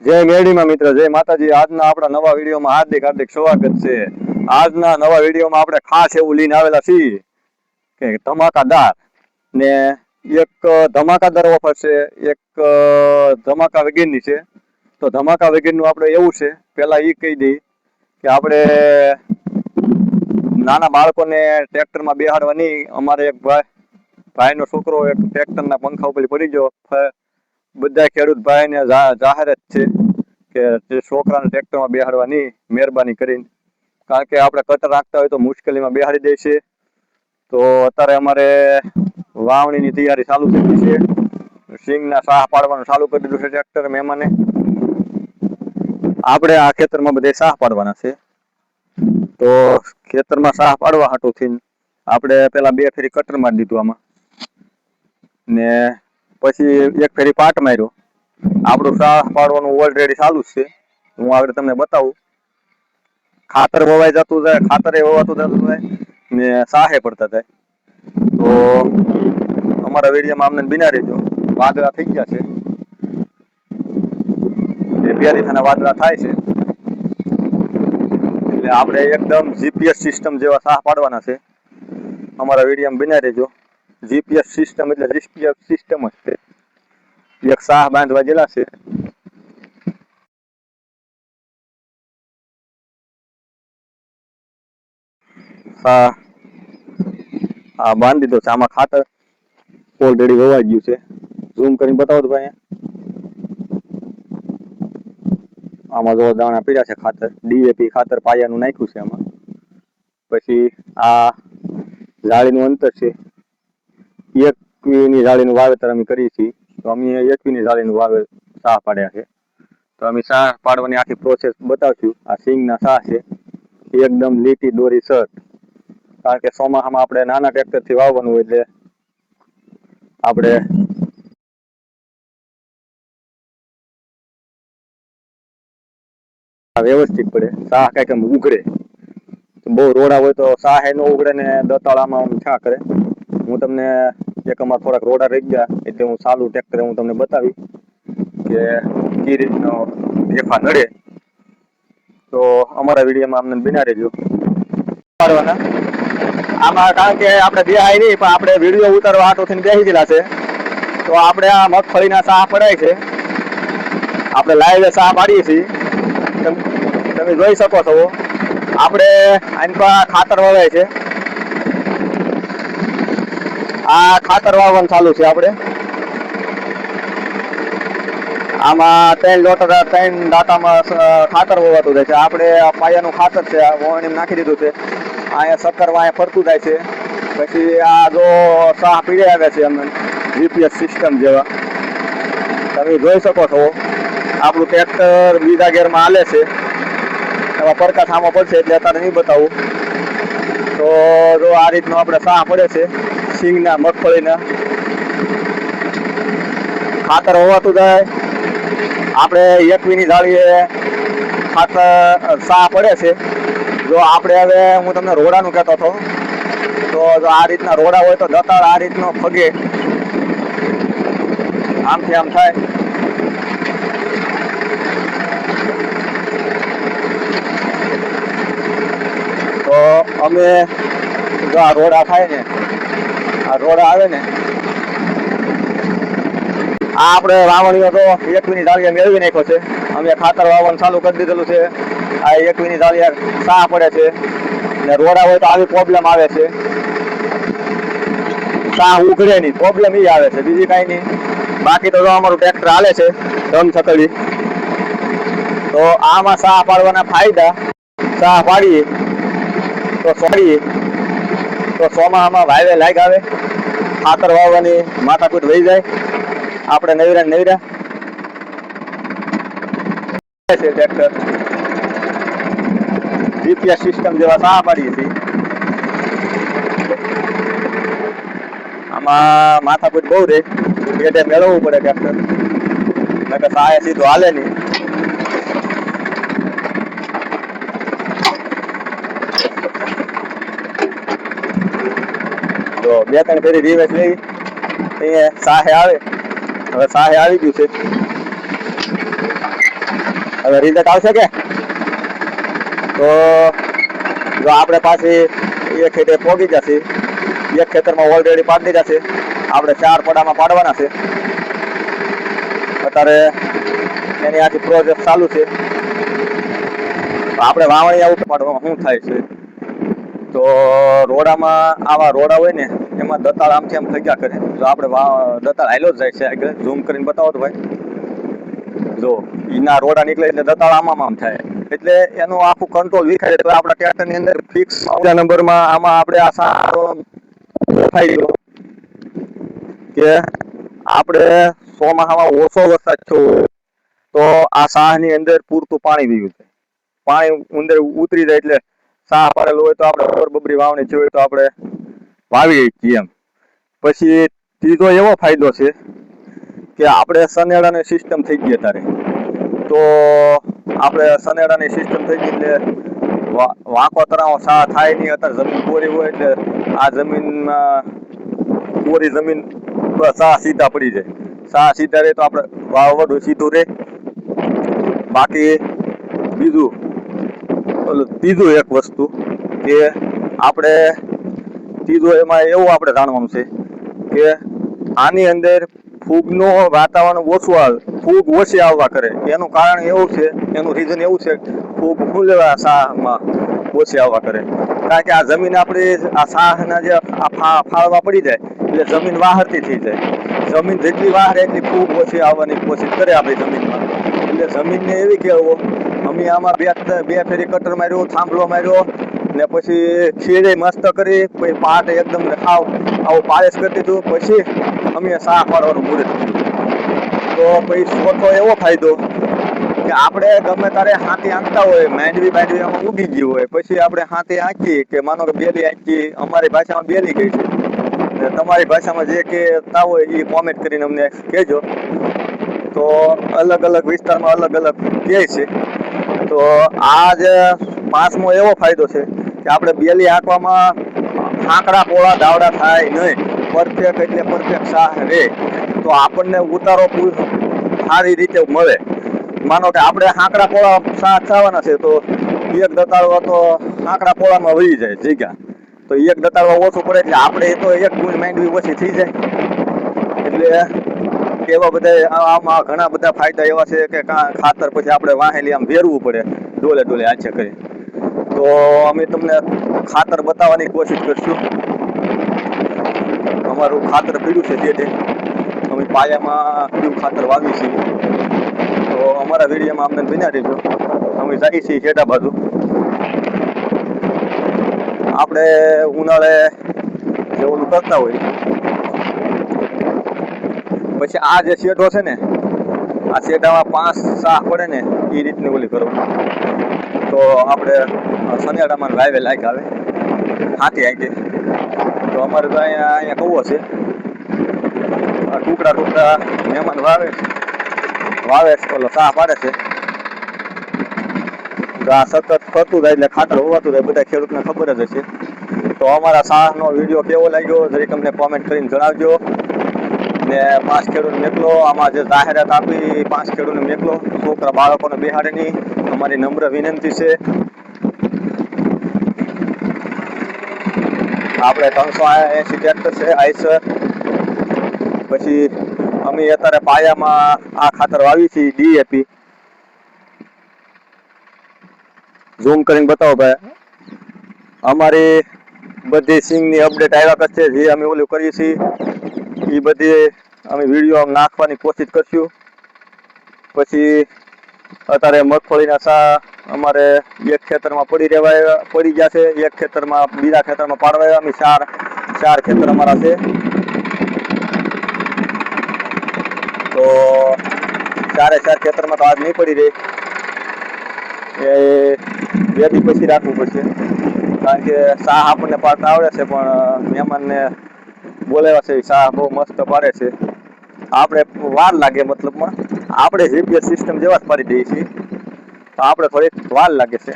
જય મેડીમાં મિત્ર, જય માતાજી. આજના આપણા નવા વિડીયોમાં હાર્દિક હાર્દિક સ્વાગત છે. આજના નવા વિડીયોમાં આપણે ખાસ એવું લઈને આવેલા છીએ કે ધમાકાદાર ને એક ધમાકાદાર ઓફર છે, એક ધમાકા વગેરેની છે. તો ધમાકા વગેરેનું આપણે એવું છે, પેલા એ કહી દઈ કે આપણે નાના બાળકોને ટ્રેક્ટરમાં બેહાડવા નહીં. અમારે એક ભાઈનો છોકરો એક ટ્રેક્ટરના પંખા ઉપર પડી ગયો. બધા ખેડૂત ભાઈને જાહેરાત છે કે જે છોકરાને ટ્રેક્ટરમાં બેહાડવા નહીં, મહેરબાની કરીને. કારણ કે આપણે કટર રાખતા હોય તો મુશ્કેલીમાં બેહાડી દે છે. તો અત્યારે અમારે વાવણીની તૈયારી ચાલુ થઈ ગઈ છે. સિંગના સાહ પાડવાનું ચાલુ કરી દીધું છે ટ્રેક્ટર મહેમાને. આપણે આ ખેતરમાં બધે સાહ પાડવાના છે. તો ખેતરમાં સાહ પાડવા હાટું થઈને આપણે પેલા 2 ફેરી કટર મારી દીધું આમાં, ને પછી 1 ફેરી પાટ માર્યો. આપણું સાહ પાડવાનું ઓલરેડી ચાલુ જ છે. હું આગળ તમને બતાવું. ખાતર વવાઈ જતું જાય, ખાતરે વવાતું જતું જાય ને સાહે પડતા જાય. તો અમારા વિડીયોમાં અમને બિના રહેજો. વાદળા થઈ ગયા છે, 2 રીતના વાદળા થાય છે. એટલે આપણે એકદમ જીપીએસ સિસ્ટમ જેવા સાહ પાડવાના છે. અમારા વિડીયોમાં બિના રહેજો. જીપીએસ સિસ્ટમ એટલે જીપીએસ સિસ્ટમ જ છે. એક સાહ બાંધવા જેલા છે. હા, બાંધી દીધો છે. આમાં ખાતર ઓલરેડી વવાઈ ગયું છે. ઝૂમ કરીને બતાવો તો ભાઈ. આમાં જો દાણા પીડ્યા છે. ખાતર ડીએપી ખાતર પાયાનું નાખ્યું છે આમાં. પછી આ જાળીનું અંતર છે. 1 જાળીનું વાવેતર અમે કરીએ છીએ. તો અમે 1 જાળીનું સાહ પાડ્યા છે. તો અમે સાહ પાડવાની આખી પ્રોસેસ બતાવશું. આ સિંગના સાહ છે, એકદમ લીટી દોરી શર્ટ. કારણ કે ચોમાસામાં આપણે નાના ટ્રેક્ટરથી વાવવાનું હોય એટલે આપણે વ્યવસ્થિત પડે. સાહ કઈક ઉઘડે, બહુ રોડા હોય તો સાહ ન ઉઘડે ને દતાળામાં છા કરે. હું તમને એક અમારા થોડાક રોડા રહી ગયા એટલે હું ચાલુ ટ્રેક્ટર હું તમને બતાવી કે કઈ રીતનો ફેફા નડે. તો અમારા વિડીયોમાં અમને બિના રહેજો. આમાં કારણ કે આપણે બેહાય નહીં, પણ આપણે વિડીયો ઉતારવા હાટો થઈને બેસી ગયેલા છે. તો આપણે આ મગફળીના સાહ પડાય છે. આપણે લાઈવ સાહ પાડીએ છીએ. તમે જોઈ શકો છો. આપણે આની પર ખાતર વવાય છે. આ ખાતર વાવવાનું ચાલુ છે. આપણે આમાં 3 દાંતામાં ખાતર વવાતું જાય છે. આપણે આ પાયાનું ખાતર છે, આ વવાણી નાખી દીધું છે. અહીંયા શક્કર અહીંયા ફરતું જાય છે. પછી આ જો સાહ પીડે આવે છે અમે જીપીએસ સિસ્ટમ જેવા. તમે જોઈ શકો છો. આપણું ટ્રેક્ટર બીજા ગેરમાં હાલે છે. એમાં પડકા થામા પડશે એટલે અત્યારે નહીં બતાવું. તો જો આ રીતનો આપણે સાહ પડે છે સિંગના, મગફળીના. ખાતર હોવાતું જાય. આપણે 1 જાળીએ ખાતર સાહ પડે છે. જો આપણે હવે હું તમને રોડાનું કહેતો હતો, તો જો આ રીતના રોડા હોય તો દતાળ આ રીતનો ફગે, આમથી આમ થાય. તો અમે જો આ રોડા થાય ને, આ રોડા આવે ને, આ આપણે વાવણીઓ તો 1 જાળીએ મેળવી નાખ્યો છે. અમે ખાતર વાવવાનું ચાલુ કરી દીધેલું છે. આ 1 જાળીએ સાહ પડે છે ને રોડા હોય તો આવી પ્રોબ્લેમ આવે છે. સાહ ઉઘડે નહીં, પ્રોબ્લેમ એ આવે છે, બીજી કાંઈ નહીં. બાકી તો અમારું ટ્રેક્ટર હાલે છે ધમ છકડી. તો આમાં સાહ પાડવાના ફાયદા, સાહ પાડીએ તો ચોમાસામાં વાયવે લાગ આવે, ખાતર વાવવાની માથાકૂટ વહી જાય. આપણે નવરા ટ્રેક્ટર જીપીએસ સિસ્ટમ જેવા સાહ પાડીએ છીએ. આમાં માથાકૂટ બહુ રે, એટલે મેળવવું પડે ટ્રેક્ટર. નકર સાહે સીધું હાલે નહીં. તો 2-3 ફેરી રિવેસ લઈ અહીંયા સાહે આવે. હવે સાહે આવી ગયું છે. હવે રિઝલ્ટ આવશે કે તો જો આપણે પાછી એક ખેતર પોગી જશે, એક ખેતરમાં ઓલરેડી પાડી દીધા છે, આપણે 4 પડામાં પાડવાના છે. અત્યારે એની આખી પ્રોજેક્ટ ચાલુ છે. આપણે વાવણી આવું પાડવામાં શું થાય છે તો રોડામાં આવા રોડા હોય ને એમાં દતાળ આમથી આમ થઈ ગયા કરે. જો આપણે દતાળ હાલ્યો જ જાય છે આગળ, ઝૂમ કરીને બતાવો તો ભાઈ, જો એના રોડા નીકળે એટલે દતાળ આમ થાય, એટલે એનું આખું કંટ્રોલ વિખાય. તો આપણા ટ્રેક્ટરની અંદર ફિક્સ નંબરમાં આમાં આપણે આ સારો ફાયદો કે આપણે ચોમાસામાં ઓછો વરસાદ થયો તો આ સાહની અંદર પૂરતું પાણી પીવું છે. પાણી અંદર ઉતરી જાય એટલે સાહ પાડેલું હોય તો આપણે બબરી વાવણી જોઈએ તો આપણે વાવી શકીએ એમ. પછી ત્રીજો એવો ફાયદો છે કે આપણે સનેડાની સિસ્ટમ થઈ ગઈ અત્યારે, તો આપણે સનેડાની સિસ્ટમ થઈ ગઈ એટલે વાંકો તરાવો સા થાય નહીં. અત્યારે જમીન કોરી હોય એટલે આ જમીનમાં કોરી જમીન સા સીધા પડી જાય. સા સીધા રહે તો આપણે વાવડું સીધું રહે. બાકી ત્રીજું એક વસ્તુ કે આપણે ત્રીજું એમાં એવું આપણે જાણવાનું છે કે આની અંદર ફૂગનું વાતાવરણ ઓછું આવે, ફૂગ ઓછી આવવા કરે. એનું કારણ એવું છે, એનું રીઝન એવું છે ફૂગ શું લેવા સાહમાં ઓછી આવવા કરે. કારણ કે આ જમીન આપણી આ સાહના જે ફાળવા પડી જાય એટલે જમીન વાહરતી થઈ જાય. જમીન જેટલી વાહરે એટલી ફૂગ ઓછી આવવાની કોશિશ કરે આપણી જમીનમાં. એટલે જમીનને એવી કહેવો અમે આમાં બે ફેરી કટર માર્યો, થાંભલો માર્યો ને પછી ખેડે મસ્ત કરી, પછી પાટ એકદમ આવું પાળેસ કરી દીધું. પછી અમે સાહ પાડવાનું મુહૂર્ત કર્યું. તો પછી ચોથો એવો ફાયદો કે આપણે ગમે તારે હાથી આંકતા હોય, માંડવી આમાં ઉગી ગઈ હોય, પછી આપણે હાથી આંકી કે માનો કે બેલી આંકી, અમારી ભાષામાં બેલી કહે છે, તમારી ભાષામાં જે કહેતા હોય એ કોમેન્ટ કરીને અમને કહેજો. તો અલગ અલગ વિસ્તારમાં અલગ અલગ કહે છે. તો આ જે 5મો એવો ફાયદો છે કે આપણે બેલી આંકવામાં આંકડા પોળા દાવડા થાય નહીં, પરફેક્ટ એટલે પરફેક્ટ સાહ રહે તો આપણને ઉતારો સારી રીતે મળે. માનો કે આપણે આંકડા પોળા સાહ થવાના છે તો એક દતાળવા તો આંકડા પોળામાં વહી જાય જગ્યા, તો એક દતાળવા ઓછું પડે એટલે આપણે તો એક ગુણ માંડવી ઓછી થઈ જાય. એટલે એવા બધા આમાં ઘણા બધા ફાયદા એવા છે કે ખાતર પછી આપણે વાહેલી આમ વેરવું પડે ડોલે ડોલે આછે કરી. તો અમે તમને ખાતર બતાવવાની કોશિશ કરશું. અમારું ખાતર પીડ્યું છે જે અમે પાયામાં પીળું ખાતર વાવી છીએ. તો અમારા વિડીયોમાં અમને બન્યા રહેજો. અમે જઈએ છીએ ખેડા બાજુ. આપણે ઉનાળે જે ઓલું કરતા હોય પછી આ જે શેઢો છે ને, આ શેઢામાં 5 સાહ પડે ને એ રીતની ઓલી કરવાની. તો આપણે સનેડામાં વાવે લાગ આવે હાથી આંકે. તો અમારે તો અહીંયા કવો છે, ટુકડા મહેમાન વાવે ઓલો સાહ પાડે છે. તો આ સતત ફરતું જાય એટલે ખાતર હોવાતું જાય, બધા ખેડૂતને ખબર જ હશે. તો અમારા સાહનો વિડીયો કેવો લાગ્યો જરીક અમને કોમેન્ટ કરીને જણાવજો. ને 5 ખેડૂત મેકલો, આમાં જે જાહેરાત આપી 5 ખેડૂતને મેકલો, છોકરા બાળકોને બેહાડે નહીં, અમારી નમ્ર વિનંતી છે. આપણે 380 ટ્રેક્ટર છે આઈસર. પછી અમે અત્યારે પાયામાં આ ખાતર વાવી છીએ DAP. ઝૂમ કરીને બતાવો ભાઈ. અમારી બધી સિંગની અપડેટ આવ્યા કરશે, જે અમે ઓલું કરીએ છીએ એ બધી અમે વિડીયો નાખવાની કોશિશ કરશું. પછી અત્યારે મગફળીના સા અમારે એક ખેતરમાં પડી ગયા છે, એક ખેતરમાં બીજા ખેતરમાં પાડવા. અમે ચાર ખેતર અમારા છે. તો 4 ખેતરમાં તો આજ નહીં પડી રહી, એ 2 દી પછી રાખવું પડશે. કારણ કે સાહ આપણને પાડતા આવડે છે પણ મહેમાનને બોલાવ્યા છે, સાહ બહુ મસ્ત પાડે છે. આપણે વાર લાગે, મતલબમાં આપણે GPS સિસ્ટમ જેવા જ પાડી દઈએ છીએ, તો આપણે થોડીક વાર લાગે છે.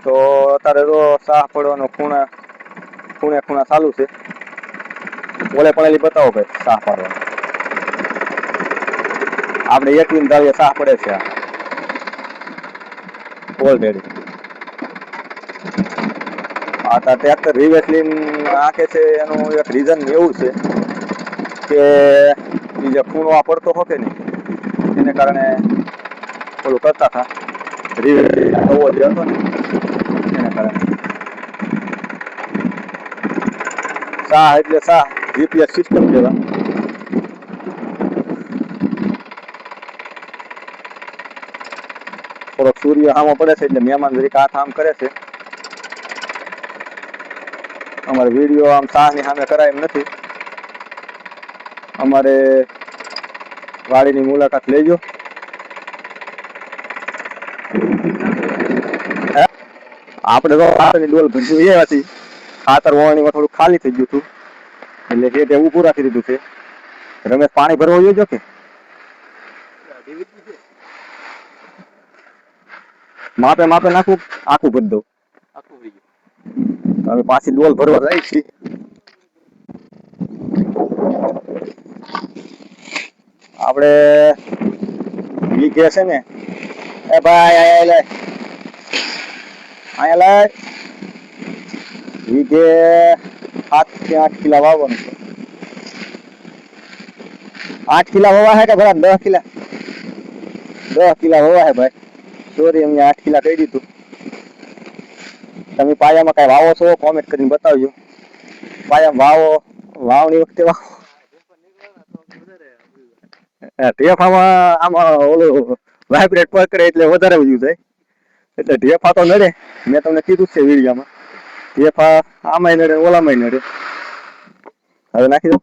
તો અત્યારે તો સાહ પડવાનો ખૂણે ચાલુ છે. ઓલે પડેલી બતાવો ભાઈ સાહ પાડવા. આપણે 1 દાળીએ સાહ પડે છે. ઓલરેડી આ ટ્રેક્ટર રિવર્સ લીન આંકે છે એનું એક રીઝન એવું છે કે એ જે ખૂણો આ પડતો હોતે ને એને કારણે ઓલું કરતા હતા રિવર્સ નવો જે હતો ને એના કારણે શાહ એટલે શાહ જીપીએસ સિસ્ટમ જેવા થોડોક સૂર્ય સામો પડે છે એટલે મહેમાન જરીક હાથ આમ કરે છે. અમારે વિડીયો આમ શાહની સામે કરાય એમ નથી. અમારે વાડીની મુલાકાત લેજો. આપણે તો ખાતરની ડોલ ભરી એ હતી ખાતર વાવણીમાં થોડું ખાલી થઈ ગયું હતું એટલે એ ઊભું પૂરા કરી દીધું છે. રમેશ પાણી ભરવા જોજો કે માપે માપે નાખું આખું ભરી દઉં. હવે પાછી ડોલ ભરવા જાય છે. આપણે વીઘે છે ને એ ભાઈ અહીંયા લાય વીઘે 7 થી 8 કિલા વાવવાનું છે. 8 કિલા વાવા હે કે ભલા 10 કિલા 10 કિલા વાવા હે ભાઈ. સોરી અમે 8 કિલા કહી દીધું. તમે પાયામાં કઈ વાવો છો કોમેન્ટ કરીને બતાવજો. પાયામાં વાવો વાવણી વખતે વાવો ઢેફામાં આમાં ઓલું વાઇબ્રેટ પકડે એટલે વધારે વ્યૂ થાય એટલે ઢેફા તો નડે. મેં તમને કીધું છે વિડીયામાં ઢેફા આમાંય નડે ઓલામાંય નડે. હવે નાખી દો.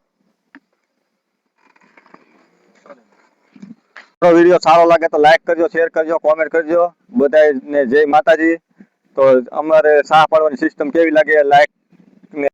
વિડીયો સારો લાગે તો લાઈક કરજો, શેર કરજો, કોમેન્ટ કરજો. બધાને જય માતાજી. તો અમારે શાહ પાડવાની સિસ્ટમ કેવી લાગે લાઈક